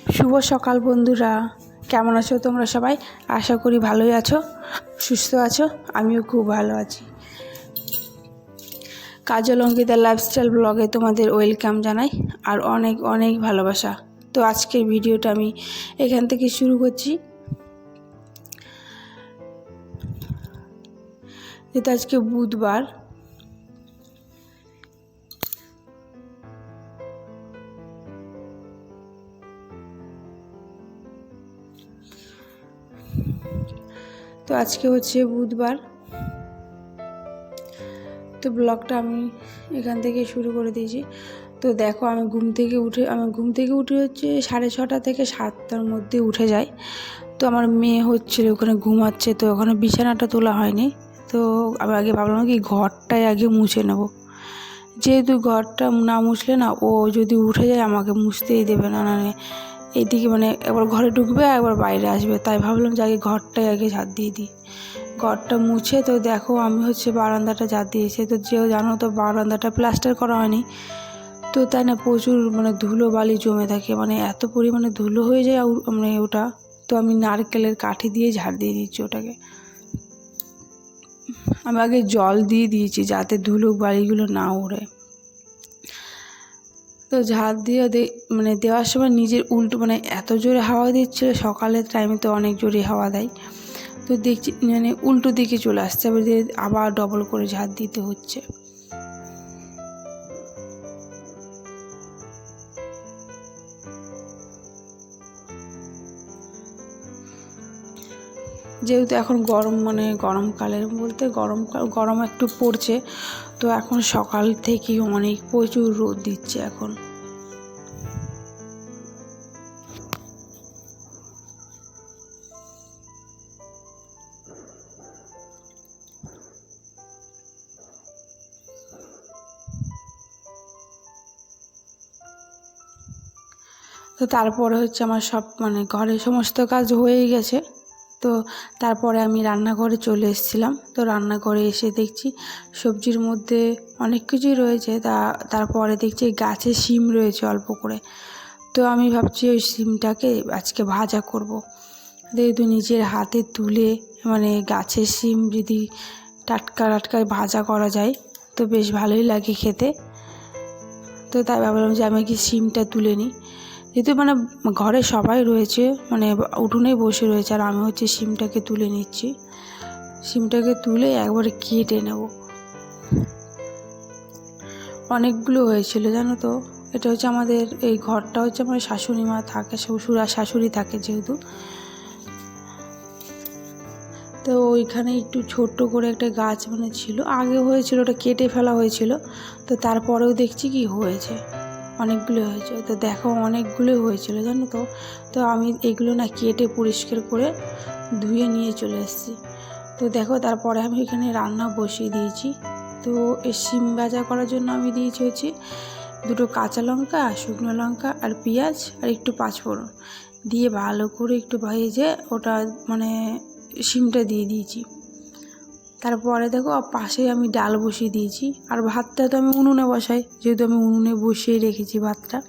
শুভ সকাল বন্ধুরা, কেমন আছো তোমরা সবাই? আশা করি ভালোই আছো, সুস্থ আছো। আমিও খুব ভালো আছি। কাজল অঙ্কিতা লাইফস্টাইল ব্লগে তোমাদের ওয়েলকাম জানাই আর অনেক অনেক ভালোবাসা। তো আজকের ভিডিওটা আমি এখান থেকে শুরু করছি। এটা আজকে বুধবার। তো আজকে হচ্ছে বুধবার। তো ব্লগটা আমি এখান থেকে শুরু করে দিয়েছি। তো দেখো, আমি ঘুম থেকে উঠে হচ্ছে 6:30 থেকে 7টার মধ্যে উঠে যাই। তো আমার মেয়ে হচ্ছিল ওখানে ঘুমাচ্ছে, তো ওখানে বিছানাটা তোলা হয়নি। তো আমি আগে ভাবলাম কি ঘরটাই আগে মুছে নেব, যেহেতু ঘরটা না মুছলে না ও যদি উঠে যায় আমাকে মুছতেই দেবে না। এইদিকে একবার ঘরে ঢুকবে একবার বাইরে আসবে, তাই ভাবলাম যে আগে ঘরটাই আগে ঝাড় দিয়ে দিই। ঘরটা মুছে তো দেখো আমি হচ্ছে বারান্দাটা ঝাড় দিয়েছি। তো যেও জানো তো বারান্দাটা প্লাস্টার করা হয়নি, তো তাই না প্রচুর ধুলো বালি জমে থাকে, এত পরিমাণে ধুলো হয়ে যায় ওটা। তো আমি নারকেলের কাঠি দিয়ে ঝাড় দিয়ে দিচ্ছি ওটাকে। আমি আগে জল দিয়ে দিয়েছি যাতে ধুলো বালিগুলো না ওড়ে। তো ঝাড় দিয়ে দেওয়ার সময় নিজের উল্টো এত জোরে হাওয়া দিচ্ছিল, সকালের টাইমে তো অনেক জোরে হাওয়া দেয়। তো দেখছি উল্টো দিকে চলে আসছে, আবার ডবল করে ঝাড় দিতে হচ্ছে। যেহেতু এখন গরম গরমকালের বলতে গরম একটু পড়ছে, তো এখন সকাল থেকেই অনেক প্রচুর রোদ দিচ্ছে এখন। তো তারপরে হচ্ছে আমার সব ঘরের সমস্ত কাজ হয়ে গেছে। তো তারপরে আমি রান্নাঘরে চলে এসেছিলাম। তো রান্নাঘরে এসে দেখছি সবজির মধ্যে অনেক কিছুই রয়েছে। তারপরে দেখছি গাছে শিম রয়েছে অল্প করে। তো আমি ভাবছি ওই শিমটাকে আজকে ভাজা করব। যেহেতু নিজের হাতে তুলে গাছের শিম যদি টাটকা ভাজা করা যায় তো বেশ ভালোই লাগে খেতে। তো তাই ভাবলাম যে আমি কি শিমটা তুলে নিই, যেহেতু ঘরে সবাই রয়েছে, উঠোনে বসে রয়েছে, আর আমি হচ্ছে শিমটাকে তুলে নিচ্ছি। শিমটাকে তুলে একবারে কেটে নেব। অনেকগুলো হয়েছিল জানো তো। এটা হচ্ছে আমাদের এই ঘরটা হচ্ছে আমার শাশুড়ি মা থাকে, শ্বশুর আর শাশুড়ি থাকে যেহেতু। তো ওইখানে একটু ছোট্ট করে একটা গাছ ছিল, আগে হয়েছিল, ওটা কেটে ফেলা হয়েছিল। তো তারপরেও দেখছি কি হয়েছে, অনেকগুলো হয়েছে। তো দেখো অনেকগুলো হয়েছিল জানো তো। তো আমি এগুলো কেটে পরিষ্কার করে ধুয়ে নিয়ে চলে এসেছি। তো দেখো তারপরে আমি এখানে রান্না বসিয়ে দিয়েছি। তো এই শিম ভাজা করার জন্য আমি দিয়েছি হচ্ছে 2 কাঁচা লঙ্কা, শুকনো লঙ্কা আর পেঁয়াজ আর একটু পাঁচফোড়ন দিয়ে ভালো করে একটু ভেজে ওটা শিমটা দিয়ে দিয়েছি। তারপরে দেখো পাশে আমি ডাল বসিয়ে দিয়েছি। আর ভাতটা তো আমি উনুনে বসাই, যেহেতু আমি উনুনে বসিয়ে রেখেছি ভাতটা।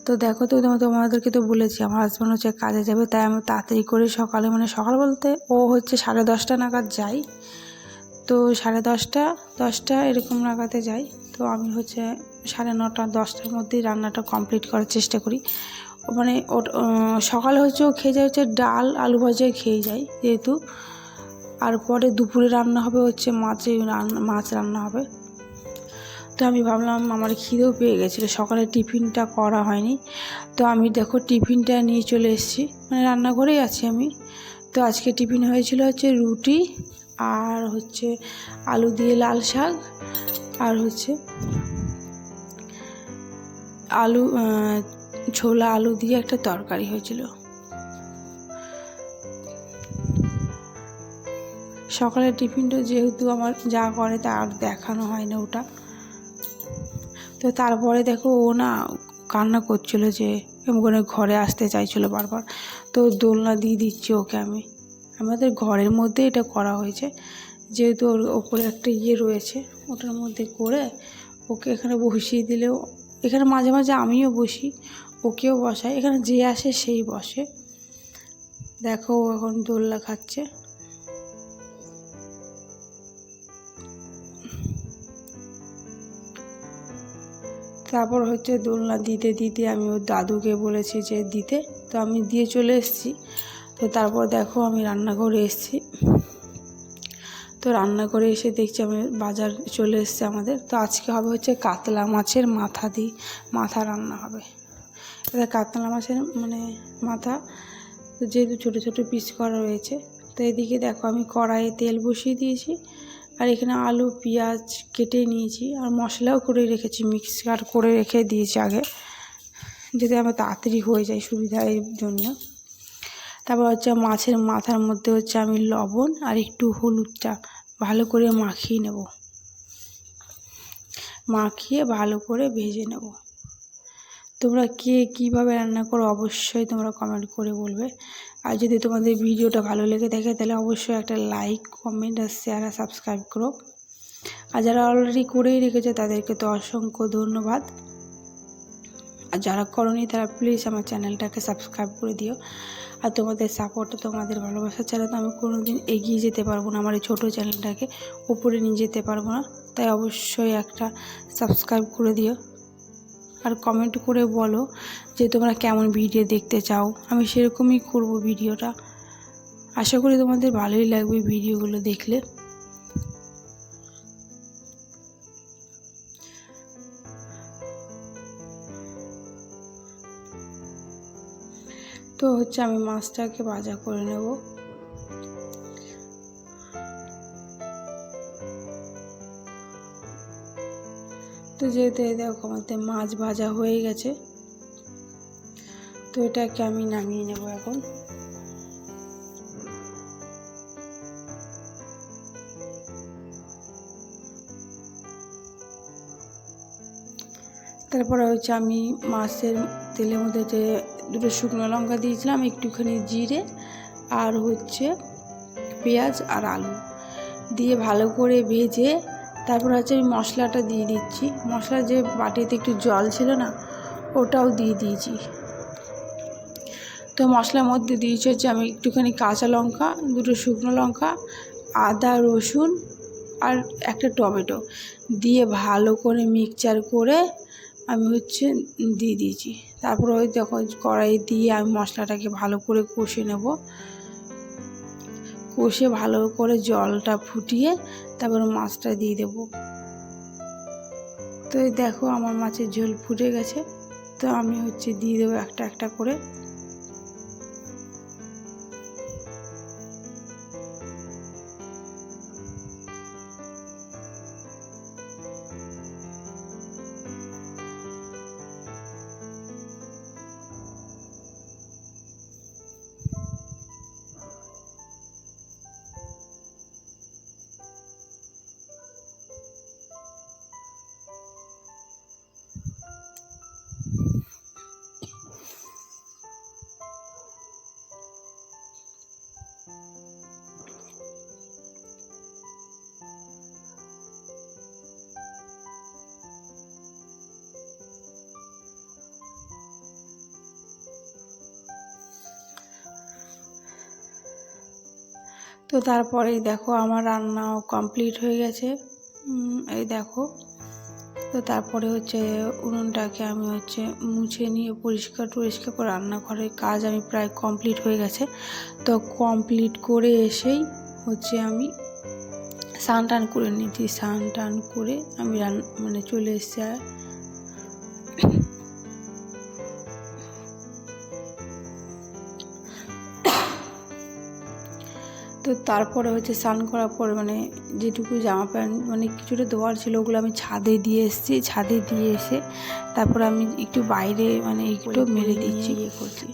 তো দেখো, তো তোমাদেরকে তো বলেছি আমার হাজব্যান্ড হচ্ছে কাজে যাবে, তাই আমি তাড়াতাড়ি করে সকালে সকাল বলতে ও হচ্ছে 10:30 নাগাদ যায়। তো 10:30 এরকম নাগাদে যাই। তো আমি হচ্ছে 9:30 10টার মধ্যেই রান্নাটা কমপ্লিট করার চেষ্টা করি। সকালে হচ্ছে ও খেয়ে যায় হচ্ছে ডাল আলু ভাজা খেয়ে যায় যেহেতু। আর পরে দুপুরে রান্না হবে হচ্ছে মাছ রান্না হবে। তো আমি ভাবলাম আমার খিদেও পেয়ে গেছিলো, সকালে টিফিনটা করা হয়নি। তো আমি দেখো টিফিনটা নিয়ে চলে এসেছি, রান্নাঘরেই আছি আমি। তো আজকে টিফিন হয়েছিল হচ্ছে রুটি আর হচ্ছে আলু দিয়ে লাল শাক আর হচ্ছে ছোলা আলু দিয়ে একটা তরকারি হয়েছিল। সকালের টিফিনটা যেহেতু আমার যা করে তা আর দেখানো হয় না ওটা। তো তারপরে দেখো ও কান্না করছিল যে ঘরে আসতে চাইছিল বারবার। তো দোলনা দিয়ে দিচ্ছি ওকে আমি। আমাদের ঘরের মধ্যে এটা করা হয়েছে, যেহেতু ওর ওপরে একটা রয়েছে, ওটার মধ্যে করে ওকে এখানে বসিয়ে দিলেও, এখানে মাঝে মাঝে আমিও বসি, ও ওকেও বসাই, এখানে যে আসে সেই বসে। দেখো ও এখন দোলনা খাচ্ছে। তারপর হচ্ছে দোলনা দিতে দিতে আমি ওর দাদুকে বলেছি যে দিতে, তো আমি দিয়ে চলে এসেছি। তো তারপর দেখো আমি রান্নাঘরে এসেছি। তো রান্নাঘরে এসে দেখছি আমি বাজার চলে এসেছে আমাদের। তো আজকে হবে হচ্ছে কাতলা মাছের মাথা রান্না হবে। এটা কাতলা মাছের মাথা, তো যেহেতু ছোটো ছোটো পিস করা রয়েছে। তো এদিকে দেখো আমি কড়াইয়ে তেল বসিয়ে দিয়েছি, আর এখানে আলু পেঁয়াজ কেটে নিয়েছি, আর মশলাও করে রেখেছি, মিক্সচার করে রেখে দিয়েছি আগে, যাতে আমার তাড়াতাড়ি হয়ে যায় সুবিধার জন্য। তারপর হচ্ছে মাছের মাথার মধ্যে হচ্ছে আমি লবণ আর একটু হলুদটা ভালো করে মাখিয়ে নেব, মাখিয়ে ভালো করে ভেজে নেব। তোমরা কে কীভাবে রান্না করো অবশ্যই তোমরা কমেন্ট করে বলবে। আর যদি তোমাদের ভিডিওটা ভালো লেগে থাকে তাহলে অবশ্যই একটা লাইক কমেন্ট আর শেয়ার আর সাবস্ক্রাইব করো। আর যারা অলরেডি করেই রেখেছে তাদেরকে তো অসংখ্য ধন্যবাদ। আর যারা করোনি তারা প্লিজ আমার চ্যানেলটাকে সাবস্ক্রাইব করে দিও। আর তোমাদের সাপোর্ট, তোমাদের ভালোবাসা ছাড়া তো আমি কোনো দিন এগিয়ে যেতে পারবো না, আমার এই ছোটো চ্যানেলটাকে উপরে নিয়ে যেতে পারবো না। তাই অবশ্যই একটা সাবস্ক্রাইব করে দিও, আর কমেন্ট করে বলো যে তোমরা কেমন ভিডিও দেখতে চাও, আমি সেরকমই করব ভিডিওটা। আশা করি তোমাদের ভালোই লাগবে ভিডিওগুলো দেখলে। তো হচ্ছে আমি মাছটাকে ভাজা করে নেব। তো যেহেতু দেখো আমাদের মাছ ভাজা হয়ে গেছে, তো এটাকে আমি নামিয়ে নেব এখন। তারপরে হচ্ছে আমি মাছের তেলের মধ্যে যে দুটো শুকনো লঙ্কা দিয়েছিলাম, একটুখানি জিরে আর হচ্ছে পেঁয়াজ আর আলু দিয়ে ভালো করে ভেজে তারপর হচ্ছে আমি মশলাটা দিয়ে দিচ্ছি। মশলা যে বাটিতে একটু জল ছিল না, ওটাও দিয়ে দিয়েছি। তো মশলার মধ্যে দিয়েছি হচ্ছে আমি একটুখানি কাঁচা লঙ্কা, দুটো শুকনো লঙ্কা, আদা রসুন আর একটা টমেটো দিয়ে ভালো করে মিক্সচার করে আমি হচ্ছে দিয়ে দিয়েছি। তারপর ওই যখন কড়াই দিয়ে আমি মশলাটাকে ভালো করে কষে নেব, কষে ভালো করে জলটা ফুটিয়ে তারপর মাছটা দিয়ে দেব। তো এই দেখো আমার মাছের ঝোল ফুটে গেছে, তো আমি হচ্ছে দিয়ে দেবো একটা একটা করে। তো তারপরেই দেখো আমার রান্নাও কমপ্লিট হয়ে গেছে, এই দেখো। তো তারপরে হচ্ছে উনুনটাকে আমি হচ্ছে মুছে নিয়ে পরিষ্কার করে রান্নাঘরের কাজ আমি প্রায় কমপ্লিট হয়ে গেছে। তো কমপ্লিট করে এসেই হচ্ছে আমি স্নান টান করে নিয়েছি, স্নান টান করে আমি চলে এসেছি। তো তারপরে হচ্ছে স্নান করার পর যেটুকু জামা প্যান্ট কিছুটা ধোয়ার ছিল ওগুলো আমি ছাদে দিয়ে এসেছি। ছাদে দিয়ে এসে তারপর আমি একটু বাইরে একটু মেলে দিচ্ছি, ইয়ে করছি।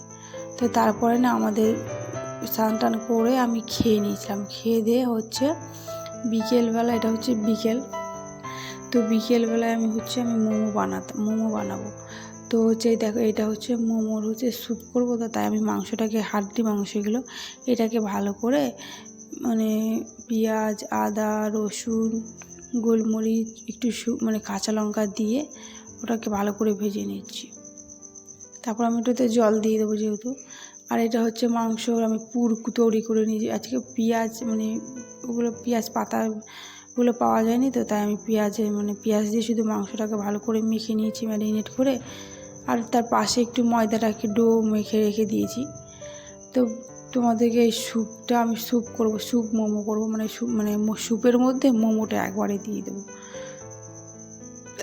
তো তারপরে না আমাদের স্নান টান করে আমি খেয়ে নিয়েছিলাম। খেয়ে দিয়ে হচ্ছে বিকেলবেলা, এটা হচ্ছে বিকেল, তো বিকেলবেলায় আমি মোমো বানাবো। তো হচ্ছে দেখো এটা হচ্ছে মোমোর হচ্ছে স্যুপ করবো। তো তাই আমি মাংসটাকে হাড্ডি মাংসগুলো এটাকে ভালো করে পেঁয়াজ আদা রসুন গোলমরিচ একটু কাঁচা লঙ্কা দিয়ে ওটাকে ভালো করে ভেজে নিচ্ছি। তারপর আমি এটাতে জল দিয়ে দেবো যেহেতু। আর এটা হচ্ছে মাংস আমি পুর তৈরি করে নিয়েছি। আজকে পেঁয়াজ মানে ওগুলো পেঁয়াজ পাতা ওগুলো পাওয়া যায়নি, তো তাই আমি পেঁয়াজ দিয়ে শুধু মাংসটাকে ভালো করে মেখে নিয়েছি ম্যারিনেট করে। আর তার পাশে একটু ময়দাটাকে ডো মেখে রেখে দিয়েছি। তো তোমাদেরকে এই স্যুপটা আমি স্যুপ মোমো করবো, স্যুপের মধ্যে মোমোটা একবারে দিয়ে দেবো।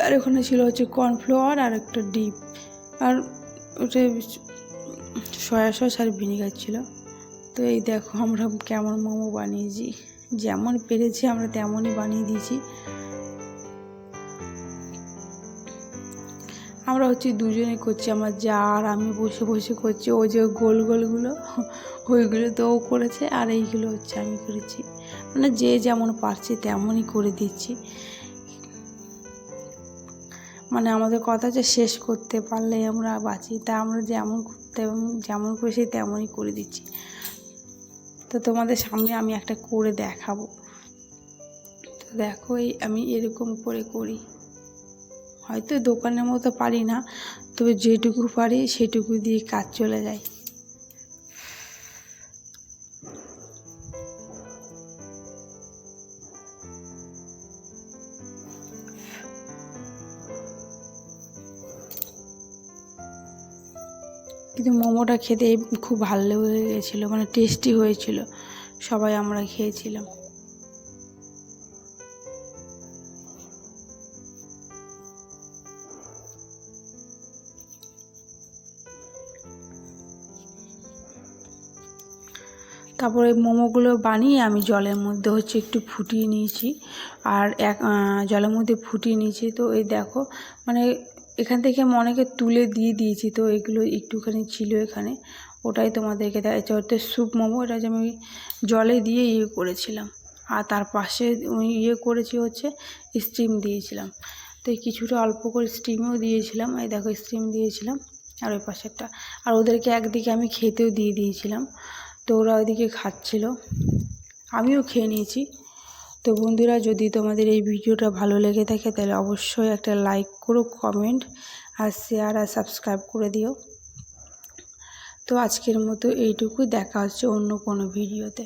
আর ওখানে ছিল হচ্ছে কর্নফ্লাওয়ার আর একটা ডিম, আর ওটা সয়া সস আর ভিনেগার ছিল। তো এই দেখো আমরা কেমন মোমো বানিয়েছি, যেমন পেরেছি আমরা তেমনই বানিয়ে দিয়েছি। আমরা হচ্ছে দুজনে করছি, আমার যা আর আমি বসে বসে করছি। ওই যে গোলগুলো ওইগুলো তো ও করেছে, আর এইগুলো হচ্ছে আমি করেছি। মানে যে যেমন পারছে তেমনই করে দিচ্ছি। মানে আমাদের কথা হচ্ছে শেষ করতে পারলেই আমরা বাঁচি, তা আমরা যেমন করেছি তেমনই করে দিচ্ছি। তো তোমাদের সামনে আমি একটা করে দেখাবো। তো দেখো আমি এরকম করে করি। হয়তো দোকানের মতো পারি না, তবে যেটুকু পারি সেটুকু দিয়ে কাজ চলে যায়। কিন্তু মোমোটা খেতে খুব ভালো লেগেছিলো, মানে টেস্টি হয়েছিল, সবাই আমরা খেয়েছিলাম। তারপরে মোমোগুলো বানিয়ে আমি জলের মধ্যে হচ্ছে একটু ফুটিয়ে নিয়েছি, আর জলের মধ্যে ফুটিয়ে নিয়েছি। তো এই দেখো মানে এখান থেকে আমি অনেকে তুলে দিয়েছি, তো এগুলো একটুখানি ছিল এখানে, ওটাই তোমাদেরকে এটা হচ্ছে স্যুপ মোমো। এটা যে আমি জলে দিয়ে করেছিলাম, আর তার পাশে করেছি হচ্ছে স্টিম দিয়েছিলাম। তো কিছুটা অল্প করে স্টিমও দিয়েছিলাম, এই দেখো স্টিম দিয়েছিলাম। আর ওই পাশেরটা, আর ওদেরকে একদিকে আমি খেতেও দিয়েছিলাম। তো ওরা ওইদিকে খাচ্ছিল, আমিও খেয়ে নিয়েছি। তো বন্ধুরা, যদি তোমাদের এই ভিডিওটা ভালো লেগে থাকে তাহলে অবশ্যই একটা লাইক করো, কমেন্ট আর শেয়ার আর সাবস্ক্রাইব করে দিও। তো আজকের মতো এইটুকু, দেখা হচ্ছে অন্য কোনো ভিডিওতে।